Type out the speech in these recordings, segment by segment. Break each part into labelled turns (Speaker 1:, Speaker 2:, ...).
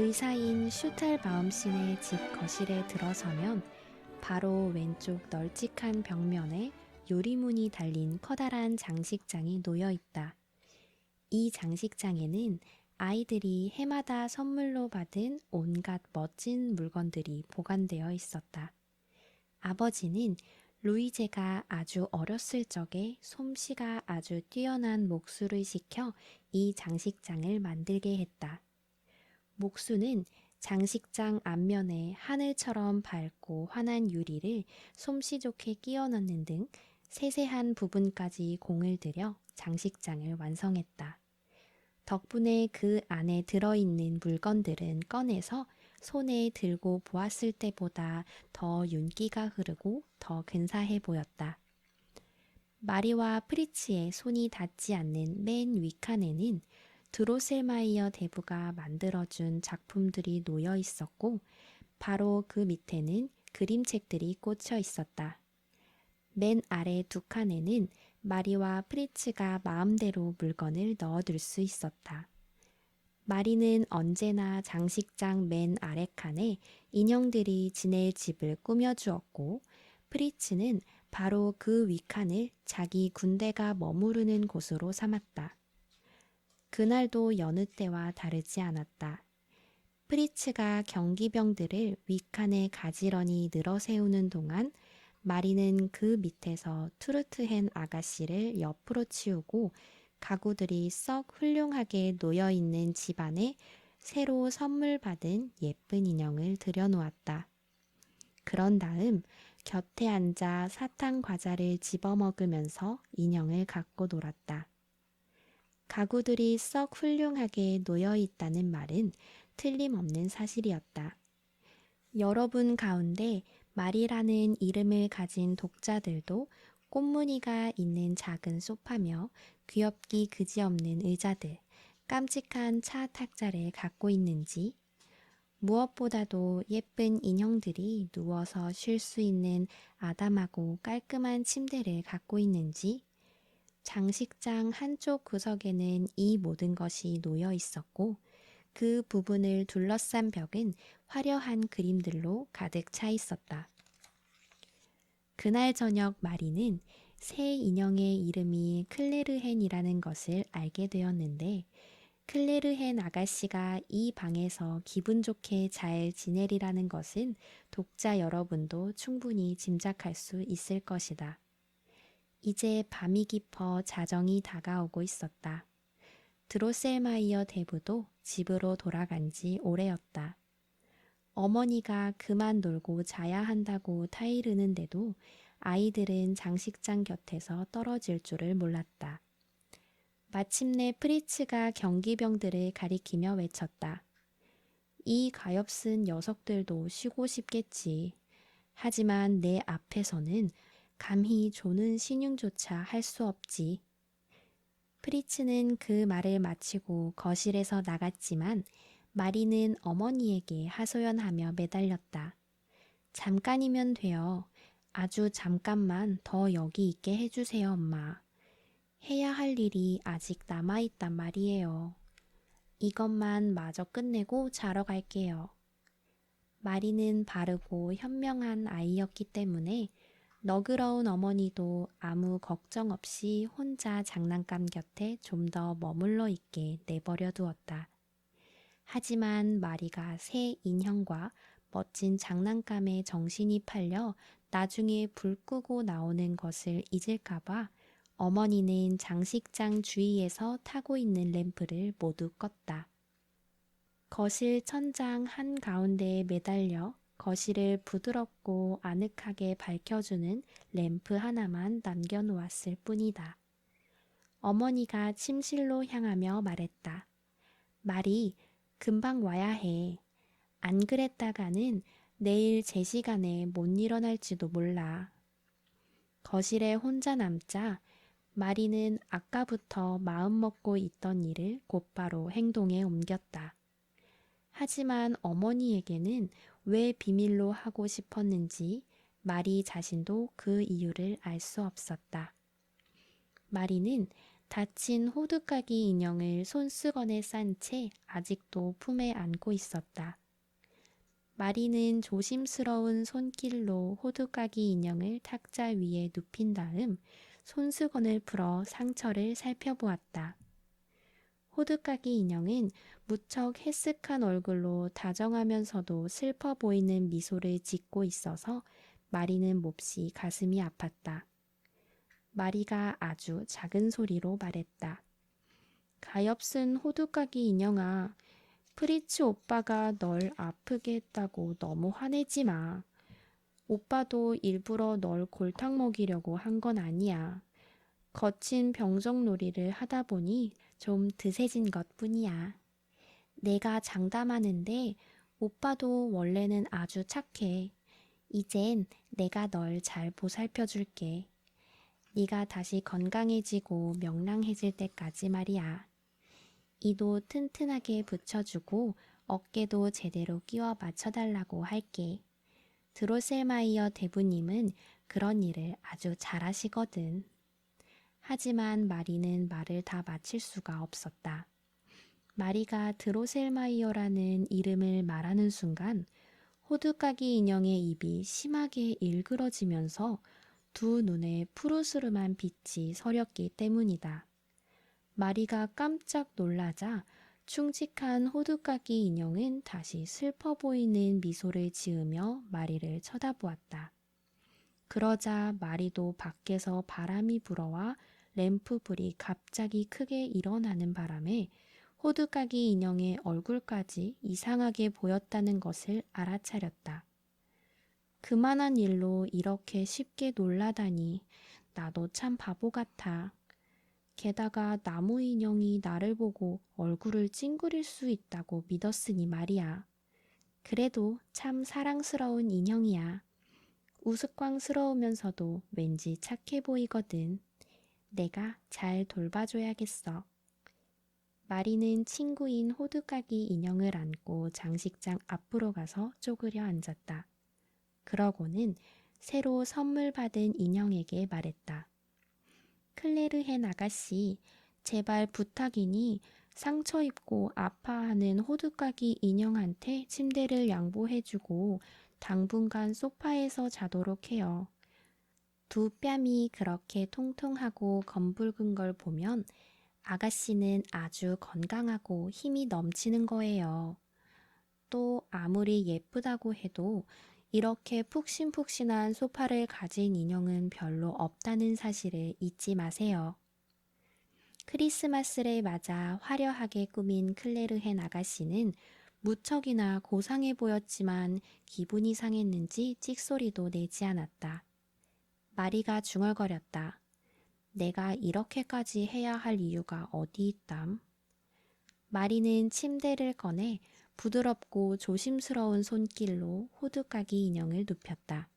Speaker 1: 의사인 슈탈바움신의 집 거실에 들어서면 바로 왼쪽 널찍한 벽면에 유리문이 달린 커다란 장식장이 놓여 있다. 이 장식장에는 아이들이 해마다 선물로 받은 온갖 멋진 물건들이 보관되어 있었다. 아버지는 루이제가 아주 어렸을 적에 솜씨가 아주 뛰어난 목수를 시켜 이 장식장을 만들게 했다. 목수는 장식장 앞면에 하늘처럼 밝고 환한 유리를 솜씨 좋게 끼워 넣는 등 세세한 부분까지 공을 들여 장식장을 완성했다. 덕분에 그 안에 들어있는 물건들은 꺼내서 손에 들고 보았을 때보다 더 윤기가 흐르고 더 근사해 보였다. 마리와 프리츠의 손이 닿지 않는 맨 윗칸에는 드로셀마이어 대부가 만들어준 작품들이 놓여 있었고 바로 그 밑에는 그림책들이 꽂혀 있었다. 맨 아래 두 칸에는 마리와 프리츠가 마음대로 물건을 넣어둘 수 있었다. 마리는 언제나 장식장 맨 아래 칸에 인형들이 지낼 집을 꾸며주었고 프리츠는 바로 그 윗칸을 자기 군대가 머무르는 곳으로 삼았다. 그날도 여느 때와 다르지 않았다. 프리츠가 경기병들을 윗칸에 가지런히 늘어세우는 동안 마리는 그 밑에서 투르트헨 아가씨를 옆으로 치우고 가구들이 썩 훌륭하게 놓여있는 집 안에 새로 선물 받은 예쁜 인형을 들여놓았다. 그런 다음 곁에 앉아 사탕 과자를 집어먹으면서 인형을 갖고 놀았다. 가구들이 썩 훌륭하게 놓여 있다는 말은 틀림없는 사실이었다. 여러분 가운데 말이라는 이름을 가진 독자들도 꽃무늬가 있는 작은 소파며 귀엽기 그지없는 의자들, 깜찍한 차 탁자를 갖고 있는지, 무엇보다도 예쁜 인형들이 누워서 쉴 수 있는 아담하고 깔끔한 침대를 갖고 있는지, 장식장 한쪽 구석에는 이 모든 것이 놓여 있었고 그 부분을 둘러싼 벽은 화려한 그림들로 가득 차 있었다. 그날 저녁 마리는 새 인형의 이름이 클레르헨이라는 것을 알게 되었는데 클레르헨 아가씨가 이 방에서 기분 좋게 잘 지내리라는 것은 독자 여러분도 충분히 짐작할 수 있을 것이다. 이제 밤이 깊어 자정이 다가오고 있었다. 드로셀마이어 대부도 집으로 돌아간 지 오래였다. 어머니가 그만 놀고 자야 한다고 타이르는데도 아이들은 장식장 곁에서 떨어질 줄을 몰랐다. 마침내 프리츠가 경기병들을 가리키며 외쳤다. 이 가엾은 녀석들도 쉬고 싶겠지. 하지만 내 앞에서는 감히 조는 신용조차 할 수 없지. 프리츠는 그 말을 마치고 거실에서 나갔지만 마리는 어머니에게 하소연하며 매달렸다. 잠깐이면 돼요. 아주 잠깐만 더 여기 있게 해주세요, 엄마. 해야 할 일이 아직 남아있단 말이에요. 이것만 마저 끝내고 자러 갈게요. 마리는 바르고 현명한 아이였기 때문에 너그러운 어머니도 아무 걱정 없이 혼자 장난감 곁에 좀 더 머물러 있게 내버려 두었다. 하지만 마리가 새 인형과 멋진 장난감에 정신이 팔려 나중에 불 끄고 나오는 것을 잊을까봐 어머니는 장식장 주위에서 타고 있는 램프를 모두 껐다. 거실 천장 한가운데에 매달려 거실을 부드럽고 아늑하게 밝혀주는 램프 하나만 남겨놓았을 뿐이다. 어머니가 침실로 향하며 말했다. 말이 금방 와야 해. 안 그랬다가는 내일 제 시간에 못 일어날지도 몰라. 거실에 혼자 남자 마리는 아까부터 마음먹고 있던 일을 곧바로 행동에 옮겼다. 하지만 어머니에게는 왜 비밀로 하고 싶었는지 마리 자신도 그 이유를 알 수 없었다. 마리는 다친 호두까기 인형을 손수건에 싼 채 아직도 품에 안고 있었다. 마리는 조심스러운 손길로 호두까기 인형을 탁자 위에 눕힌 다음 손수건을 풀어 상처를 살펴보았다. 호두까기 인형은 무척 해쓱한 얼굴로 다정하면서도 슬퍼 보이는 미소를 짓고 있어서 마리는 몹시 가슴이 아팠다. 마리가 아주 작은 소리로 말했다. 가엾은 호두까기 인형아, 프리츠 오빠가 널 아프게 했다고 너무 화내지 마. 오빠도 일부러 널 골탕 먹이려고 한 건 아니야. 거친 병정놀이를 하다 보니 좀 드세진 것뿐이야. 내가 장담하는데 오빠도 원래는 아주 착해. 이젠 내가 널 잘 보살펴 줄게. 네가 다시 건강해지고 명랑해질 때까지 말이야. 이도 튼튼하게 붙여주고 어깨도 제대로 끼워 맞춰달라고 할게. 드로셀마이어 대부님은 그런 일을 아주 잘하시거든. 하지만 마리는 말을 다 마칠 수가 없었다. 마리가 드로셀마이어라는 이름을 말하는 순간 호두까기 인형의 입이 심하게 일그러지면서 두 눈에 푸르스름한 빛이 서렸기 때문이다. 마리가 깜짝 놀라자 충직한 호두까기 인형은 다시 슬퍼 보이는 미소를 지으며 마리를 쳐다보았다. 그러자 마리도 밖에서 바람이 불어와 램프불이 갑자기 크게 일어나는 바람에 호두까기 인형의 얼굴까지 이상하게 보였다는 것을 알아차렸다. 그만한 일로 이렇게 쉽게 놀라다니 나도 참 바보 같아. 게다가 나무 인형이 나를 보고 얼굴을 찡그릴 수 있다고 믿었으니 말이야. 그래도 참 사랑스러운 인형이야. 우스꽝스러우면서도 왠지 착해 보이거든. 내가 잘 돌봐줘야겠어. 마리는 친구인 호두까기 인형을 안고 장식장 앞으로 가서 쪼그려 앉았다. 그러고는 새로 선물 받은 인형에게 말했다. 클레르헨 아가씨, 제발 부탁이니 상처 입고 아파하는 호두까기 인형한테 침대를 양보해주고 당분간 소파에서 자도록 해요. 두 뺨이 그렇게 통통하고 검붉은 걸 보면 아가씨는 아주 건강하고 힘이 넘치는 거예요. 또 아무리 예쁘다고 해도 이렇게 푹신푹신한 소파를 가진 인형은 별로 없다는 사실을 잊지 마세요. 크리스마스를 맞아 화려하게 꾸민 클레르헨 아가씨는 무척이나 고상해 보였지만 기분이 상했는지 찍소리도 내지 않았다. 마리가 중얼거렸다. 내가 이렇게까지 해야 할 이유가 어디 있담? 마리는 침대를 꺼내 부드럽고 조심스러운 손길로 호두까기 인형을 눕혔다.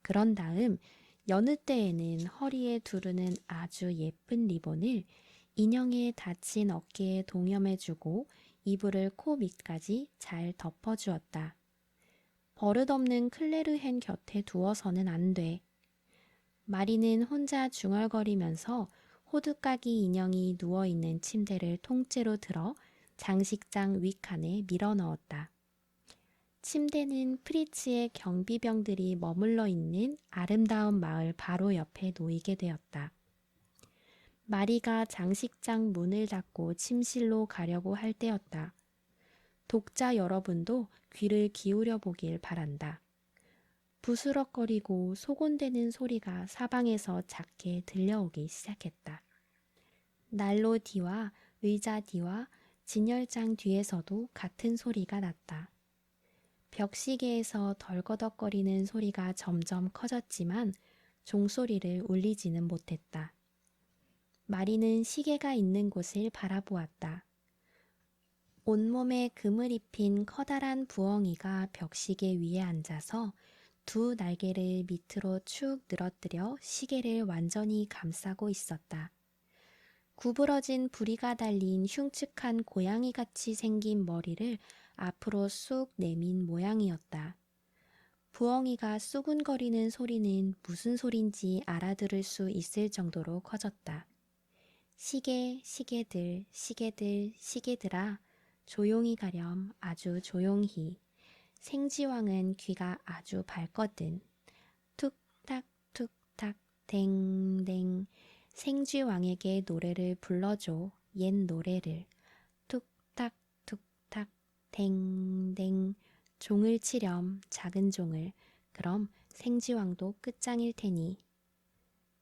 Speaker 1: 그런 다음 여느 때에는 허리에 두르는 아주 예쁜 리본을 인형의 다친 어깨에 동여매주고 이불을 코 밑까지 잘 덮어주었다. 버릇없는 클레르헨 곁에 두어서는 안 돼. 마리는 혼자 중얼거리면서 호두까기 인형이 누워있는 침대를 통째로 들어 장식장 윗칸에 밀어 넣었다. 침대는 프리츠의 경비병들이 머물러 있는 아름다운 마을 바로 옆에 놓이게 되었다. 마리가 장식장 문을 닫고 침실로 가려고 할 때였다. 독자 여러분도 귀를 기울여 보길 바란다. 부스럭거리고 소곤대는 소리가 사방에서 작게 들려오기 시작했다. 난로 뒤와 의자 뒤와 진열장 뒤에서도 같은 소리가 났다. 벽시계에서 덜거덕거리는 소리가 점점 커졌지만 종소리를 울리지는 못했다. 마리는 시계가 있는 곳을 바라보았다. 온몸에 금을 입힌 커다란 부엉이가 벽시계 위에 앉아서 두 날개를 밑으로 축 늘어뜨려 시계를 완전히 감싸고 있었다. 구부러진 부리가 달린 흉측한 고양이같이 생긴 머리를 앞으로 쑥 내민 모양이었다. 부엉이가 쑥은거리는 소리는 무슨 소린지 알아들을 수 있을 정도로 커졌다. 시계, 시계들, 시계들, 시계들아, 조용히 가렴, 아주 조용히. 생지왕은 귀가 아주 밝거든. 툭탁, 툭탁, 댕댕. 생쥐왕에게 노래를 불러줘, 옛 노래를. 툭탁, 툭탁, 댕댕. 종을 치렴, 작은 종을. 그럼 생쥐왕도 끝장일 테니.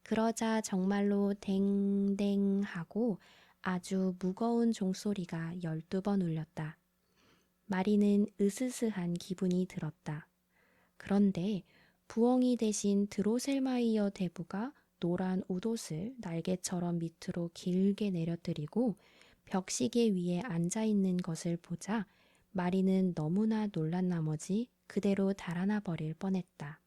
Speaker 1: 그러자 정말로 댕댕 하고 아주 무거운 종소리가 12번 울렸다. 마리는 으스스한 기분이 들었다. 그런데 부엉이 대신 드로셀마이어 대부가 노란 웃옷을 날개처럼 밑으로 길게 내려뜨리고 벽시계 위에 앉아 있는 것을 보자 마리는 너무나 놀란 나머지 그대로 달아나 버릴 뻔했다.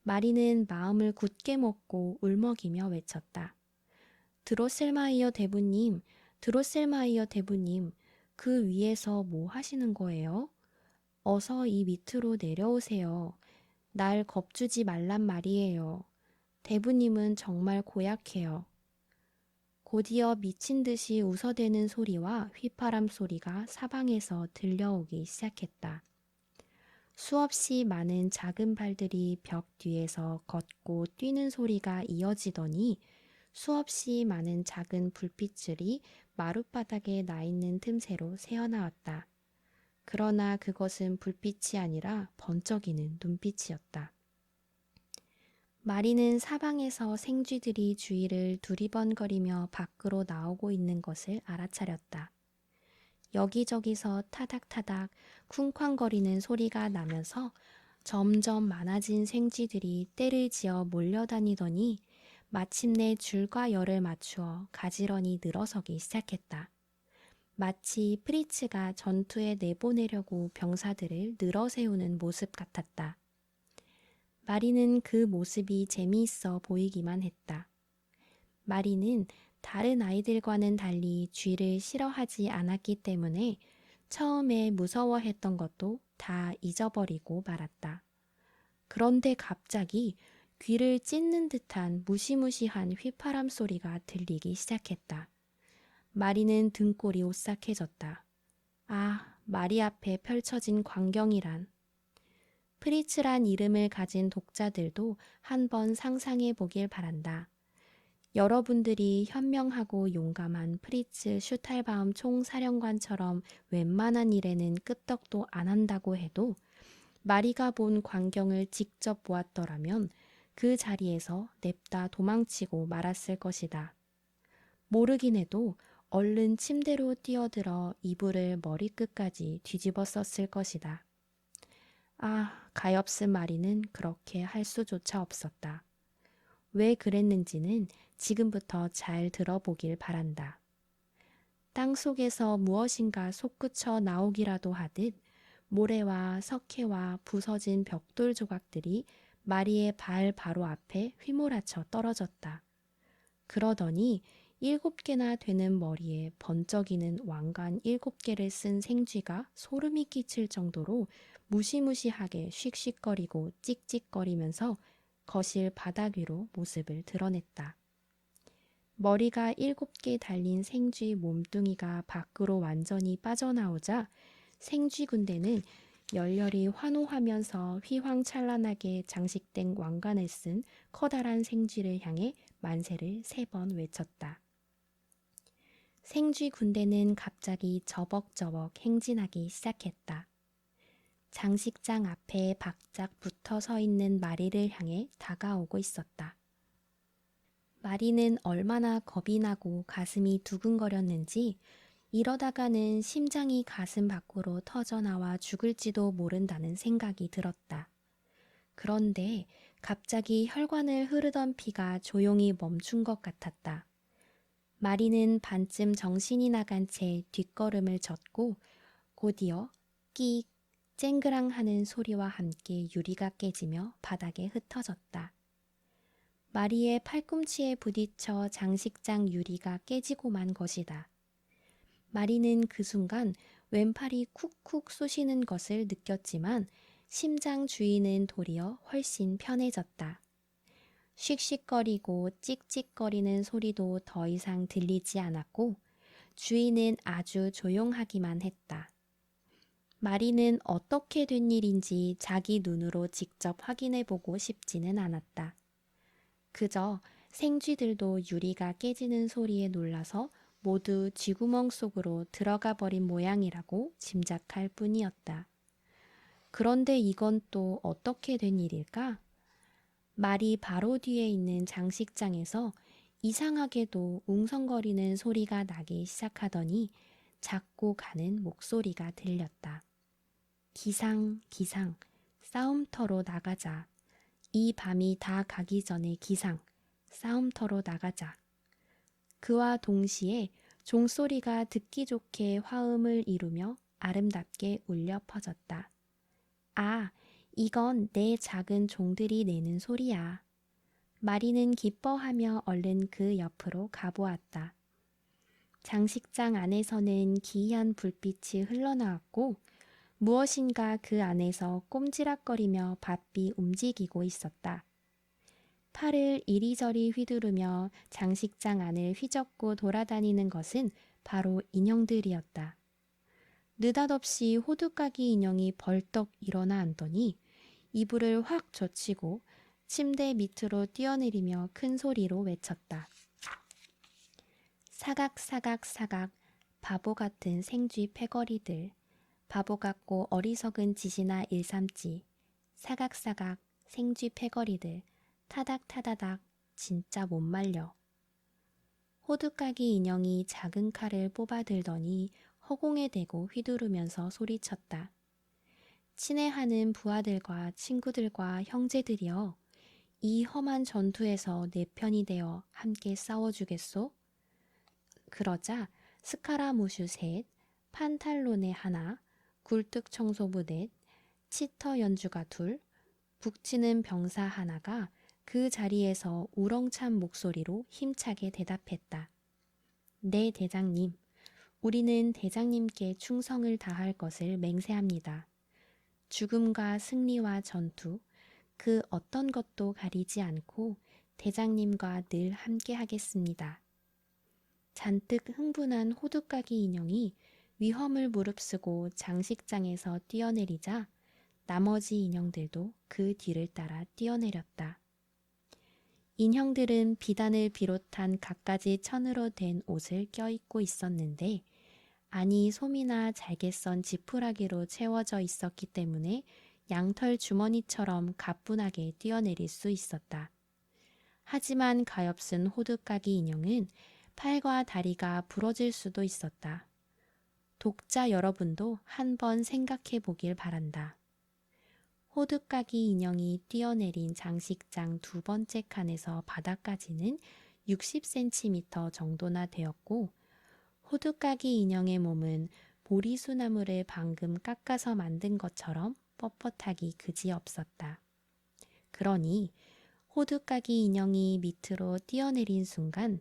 Speaker 1: 마리는 마음을 굳게 먹고 울먹이며 외쳤다. 드로셀마이어 대부님, 드로셀마이어 대부님, 그 위에서 뭐 하시는 거예요? 어서 이 밑으로 내려오세요. 날 겁주지 말란 말이에요. 대부님은 정말 고약해요. 곧이어 미친 듯이 웃어대는 소리와 휘파람 소리가 사방에서 들려오기 시작했다. 수없이 많은 작은 발들이 벽 뒤에서 걷고 뛰는 소리가 이어지더니 수없이 많은 작은 불빛들이 마룻바닥에 나 있는 틈새로 새어나왔다. 그러나 그것은 불빛이 아니라 번쩍이는 눈빛이었다. 마리는 사방에서 생쥐들이 주위를 두리번거리며 밖으로 나오고 있는 것을 알아차렸다. 여기저기서 타닥타닥 쿵쾅거리는 소리가 나면서 점점 많아진 생쥐들이 떼를 지어 몰려다니더니 마침내 줄과 열을 맞추어 가지런히 늘어서기 시작했다. 마치 프리츠가 전투에 내보내려고 병사들을 늘어세우는 모습 같았다. 마리는 그 모습이 재미있어 보이기만 했다. 마리는 다른 아이들과는 달리 쥐를 싫어하지 않았기 때문에 처음에 무서워했던 것도 다 잊어버리고 말았다. 그런데 갑자기 귀를 찢는 듯한 무시무시한 휘파람 소리가 들리기 시작했다. 마리는 등골이 오싹해졌다. 아, 마리 앞에 펼쳐진 광경이란. 프리츠란 이름을 가진 독자들도 한번 상상해 보길 바란다. 여러분들이 현명하고 용감한 프리츠 슈탈바움 총사령관처럼 웬만한 일에는 끄떡도 안 한다고 해도 마리가 본 광경을 직접 보았더라면 그 자리에서 냅다 도망치고 말았을 것이다. 모르긴 해도 얼른 침대로 뛰어들어 이불을 머리끝까지 뒤집어 썼을 것이다. 아, 가엾은 마리는 그렇게 할 수조차 없었다. 왜 그랬는지는 지금부터 잘 들어보길 바란다. 땅 속에서 무엇인가 솟구쳐 나오기라도 하듯 모래와 석회와 부서진 벽돌 조각들이 마리의 발 바로 앞에 휘몰아쳐 떨어졌다. 그러더니 7개나 되는 머리에 번쩍이는 왕관 7개를 쓴 생쥐가 소름이 끼칠 정도로 무시무시하게 씩씩거리고 찍찍거리면서 거실 바닥 위로 모습을 드러냈다. 머리가 7개 달린 생쥐 몸뚱이가 밖으로 완전히 빠져나오자 생쥐 군대는 열렬히 환호하면서 휘황찬란하게 장식된 왕관을 쓴 커다란 생쥐를 향해 만세를 3번 외쳤다. 생쥐 군대는 갑자기 저벅저벅 행진하기 시작했다. 장식장 앞에 바짝 붙어 서 있는 마리를 향해 다가오고 있었다. 마리는 얼마나 겁이 나고 가슴이 두근거렸는지 이러다가는 심장이 가슴 밖으로 터져나와 죽을지도 모른다는 생각이 들었다. 그런데 갑자기 혈관을 흐르던 피가 조용히 멈춘 것 같았다. 마리는 반쯤 정신이 나간 채 뒷걸음을 젓고 곧이어 끼익 쨍그랑 하는 소리와 함께 유리가 깨지며 바닥에 흩어졌다. 마리의 팔꿈치에 부딪혀 장식장 유리가 깨지고 만 것이다. 마리는 그 순간 왼팔이 쿡쿡 쑤시는 것을 느꼈지만 심장 주위는 도리어 훨씬 편해졌다. 씩씩거리고 찍찍거리는 소리도 더 이상 들리지 않았고 주위는 아주 조용하기만 했다. 마리는 어떻게 된 일인지 자기 눈으로 직접 확인해 보고 싶지는 않았다. 그저 생쥐들도 유리가 깨지는 소리에 놀라서 모두 쥐구멍 속으로 들어가 버린 모양이라고 짐작할 뿐이었다. 그런데 이건 또 어떻게 된 일일까? 말이 바로 뒤에 있는 장식장에서 이상하게도 웅성거리는 소리가 나기 시작하더니 작고 가는 목소리가 들렸다. 기상, 기상, 싸움터로 나가자. 이 밤이 다 가기 전에 기상, 싸움터로 나가자. 그와 동시에 종소리가 듣기 좋게 화음을 이루며 아름답게 울려 퍼졌다. 아, 이건 내 작은 종들이 내는 소리야. 마리는 기뻐하며 얼른 그 옆으로 가보았다. 장식장 안에서는 기이한 불빛이 흘러나왔고 무엇인가 그 안에서 꼼지락거리며 바삐 움직이고 있었다. 팔을 이리저리 휘두르며 장식장 안을 휘젓고 돌아다니는 것은 바로 인형들이었다. 느닷없이 호두까기 인형이 벌떡 일어나 앉더니 이불을 확 젖히고 침대 밑으로 뛰어내리며 큰 소리로 외쳤다. 사각사각사각 바보 같은 생쥐 패거리들. 바보 같고 어리석은 짓이나 일삼지. 사각사각 생쥐 패거리들. 타닥타다닥 진짜 못 말려. 호두까기 인형이 작은 칼을 뽑아들더니 허공에 대고 휘두르면서 소리쳤다. 친애하는 부하들과 친구들과 형제들이여, 이 험한 전투에서 내 편이 되어 함께 싸워주겠소? 그러자 스카라무슈 셋, 판탈로네 하나, 굴뚝 청소부 넷, 치터 연주가 둘, 북치는 병사 하나가 그 자리에서 우렁찬 목소리로 힘차게 대답했다. 네, 대장님. 우리는 대장님께 충성을 다할 것을 맹세합니다. 죽음과 승리와 전투, 그 어떤 것도 가리지 않고 대장님과 늘 함께 하겠습니다. 잔뜩 흥분한 호두까기 인형이 위험을 무릅쓰고 장식장에서 뛰어내리자 나머지 인형들도 그 뒤를 따라 뛰어내렸다. 인형들은 비단을 비롯한 갖가지 천으로 된 옷을 껴입고 있었는데 안이 솜이나 잘게 썬 지푸라기로 채워져 있었기 때문에 양털 주머니처럼 가뿐하게 뛰어내릴 수 있었다. 하지만 가엾은 호두까기 인형은 팔과 다리가 부러질 수도 있었다. 독자 여러분도 한번 생각해 보길 바란다. 호두까기 인형이 뛰어내린 장식장 두 번째 칸에서 바닥까지는 60cm 정도나 되었고 호두까기 인형의 몸은 보리수나무를 방금 깎아서 만든 것처럼 뻣뻣하기 그지없었다. 그러니 호두까기 인형이 밑으로 뛰어내린 순간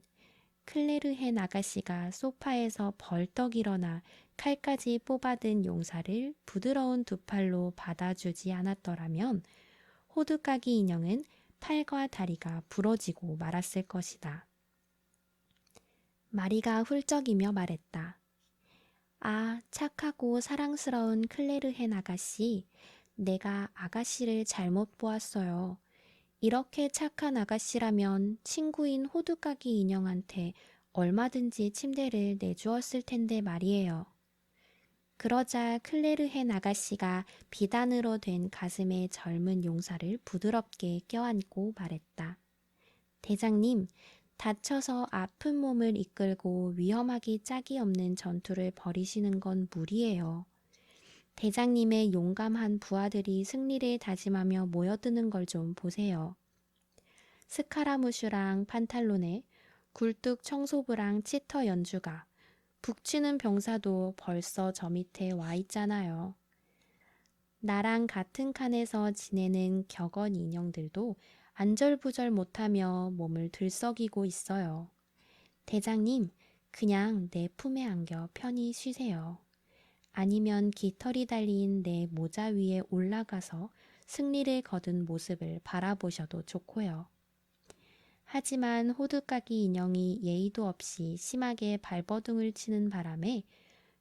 Speaker 1: 클레르헨 아가씨가 소파에서 벌떡 일어나 칼까지 뽑아든 용사를 부드러운 두 팔로 받아주지 않았더라면 호두까기 인형은 팔과 다리가 부러지고 말았을 것이다. 마리가 훌쩍이며 말했다. 아, 착하고 사랑스러운 클레르헨 아가씨, 내가 아가씨를 잘못 보았어요. 이렇게 착한 아가씨라면 친구인 호두까기 인형한테 얼마든지 침대를 내주었을 텐데 말이에요. 그러자 클레르헨 아가씨가 비단으로 된 가슴에 젊은 용사를 부드럽게 껴안고 말했다. 대장님, 다쳐서 아픈 몸을 이끌고 위험하기 짝이 없는 전투를 벌이시는 건 무리예요. 대장님의 용감한 부하들이 승리를 다짐하며 모여드는 걸 좀 보세요. 스카라무슈랑 판탈로네, 굴뚝 청소부랑 치터 연주가, 북치는 병사도 벌써 저 밑에 와 있잖아요. 나랑 같은 칸에서 지내는 격언 인형들도 안절부절 못하며 몸을 들썩이고 있어요. 대장님, 그냥 내 품에 안겨 편히 쉬세요. 아니면 깃털이 달린 내 모자 위에 올라가서 승리를 거둔 모습을 바라보셔도 좋고요. 하지만 호두까기 인형이 예의도 없이 심하게 발버둥을 치는 바람에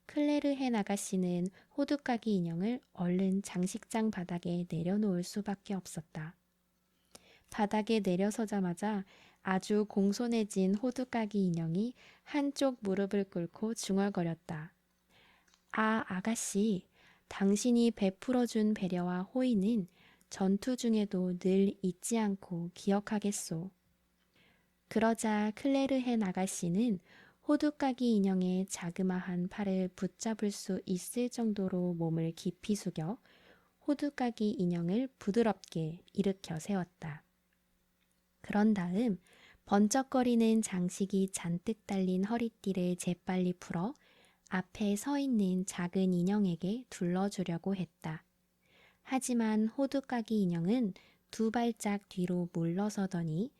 Speaker 1: 클레르헨 아가씨는 호두까기 인형을 얼른 장식장 바닥에 내려놓을 수밖에 없었다. 바닥에 내려서자마자 아주 공손해진 호두까기 인형이 한쪽 무릎을 꿇고 중얼거렸다. 아, 아가씨, 당신이 베풀어준 배려와 호의는 전투 중에도 늘 잊지 않고 기억하겠소. 그러자 클레르헨 아가씨는 호두까기 인형의 자그마한 팔을 붙잡을 수 있을 정도로 몸을 깊이 숙여 호두까기 인형을 부드럽게 일으켜 세웠다. 그런 다음 번쩍거리는 장식이 잔뜩 달린 허리띠를 재빨리 풀어 앞에 서 있는 작은 인형에게 둘러주려고 했다. 하지만 호두까기 인형은 두 발짝 뒤로 물러서더니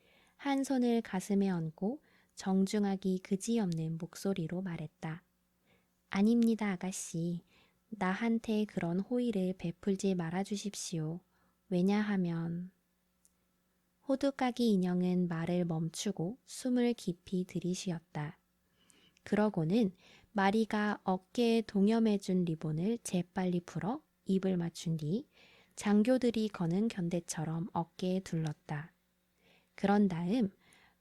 Speaker 1: 한 손을 가슴에 얹고 정중하기 그지없는 목소리로 말했다. 아닙니다, 아가씨. 나한테 그런 호의를 베풀지 말아주십시오. 왜냐하면 호두까기 인형은 말을 멈추고 숨을 깊이 들이쉬었다. 그러고는 마리가 어깨에 동여매준 리본을 재빨리 풀어 입을 맞춘 뒤 장교들이 거는 견대처럼 어깨에 둘렀다. 그런 다음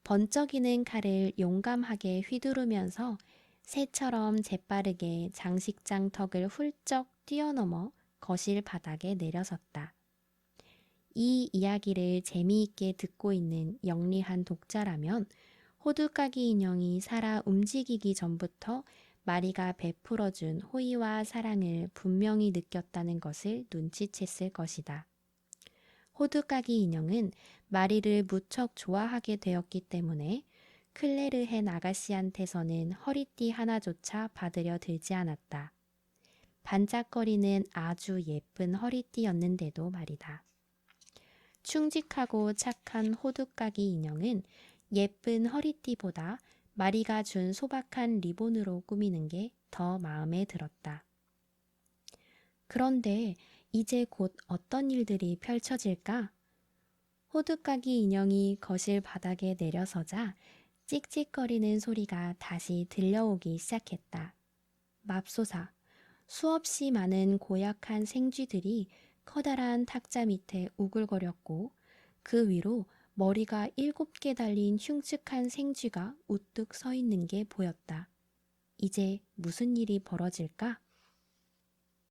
Speaker 1: 번쩍이는 칼을 용감하게 휘두르면서 새처럼 재빠르게 장식장 턱을 훌쩍 뛰어넘어 거실 바닥에 내려섰다. 이 이야기를 재미있게 듣고 있는 영리한 독자라면 호두까기 인형이 살아 움직이기 전부터 마리가 베풀어준 호의와 사랑을 분명히 느꼈다는 것을 눈치챘을 것이다. 호두까기 인형은 마리를 무척 좋아하게 되었기 때문에 클레르헨 아가씨한테서는 허리띠 하나조차 받으려 들지 않았다. 반짝거리는 아주 예쁜 허리띠였는데도 말이다. 충직하고 착한 호두까기 인형은 예쁜 허리띠보다 마리가 준 소박한 리본으로 꾸미는 게 더 마음에 들었다. 그런데 이제 곧 어떤 일들이 펼쳐질까? 호두까기 인형이 거실 바닥에 내려서자 찍찍거리는 소리가 다시 들려오기 시작했다. 맙소사, 수없이 많은 고약한 생쥐들이 커다란 탁자 밑에 우글거렸고 그 위로 머리가 7개 달린 흉측한 생쥐가 우뚝 서 있는 게 보였다. 이제 무슨 일이 벌어질까?